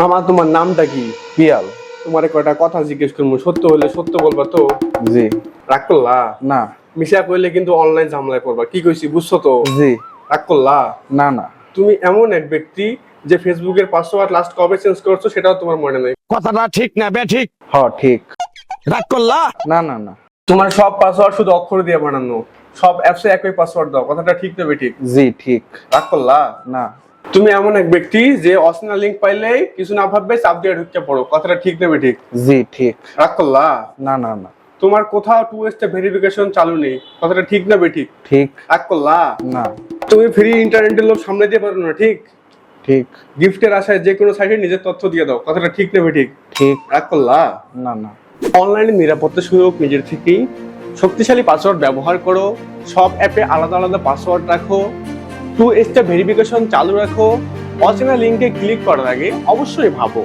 মামা তোমার নামটা কি? পিয়াল। তোমারে কয়টা কথা জিজ্ঞেস করবো, সত্য হলে সত্য বলবা তো? জি। রাগ করলা? না। মিশা কইলে কিন্তু অনলাইন ঝামেলায় পড়বা। কি কইছি বুঝছো তো? জি। রাগ করলা? না না। তুমি এমন এক ব্যক্তি যে ফেসবুকের পাসওয়ার্ড লাস্ট কবে চেঞ্জ করছো সেটাও তোমার মনে নেই। কথাটা ঠিক না বে ঠিক? ঠিক। রাগ করলা? না না না। তোমার সব পাসওয়ার্ড শুধু অক্ষর দিয়ে বানানো, সব অ্যাপসে একই পাসওয়ার্ড দাও। কথাটা ঠিক না ঠিক? জি ঠিক। রাগ করলা? না। তুমি এমন এক ব্যক্তি যে অচেনা লিংক পাইলেই কিছু না ভাববে চাপ দিয়ে ঢুকে পড়ো। কথাটা ঠিক না ঠিক? জি ঠিক। রাগ করলা? না না না। তোমার কোথাও 2 স্টেপ ভেরিফিকেশন চালু নেই। কথাটা ঠিক না ঠিক? ঠিক। রাগ করলা? না। তুমি ফ্রি ইন্টারনেটের লোভ সামনে দিয়ে পারো না, ঠিক? ঠিক। গিফটের আশায় যে কোনো সাইটে নিজের তথ্য দিয়ে দাও। কথাটা ঠিক না ঠিক? ঠিক। রাগ করলা? না না। অনলাইনে নিরাপত্তা সুযোগ নিজের থেকেই শক্তিশালী পাসওয়ার্ড ব্যবহার করো, সব অ্যাপে আলাদা আলাদা পাসওয়ার্ড রাখো, 2 স্টেপ ভেরিফিকেশন চালু রাখো, অচেনা লিংকে ক্লিক করার আগে অবশ্যই ভাবো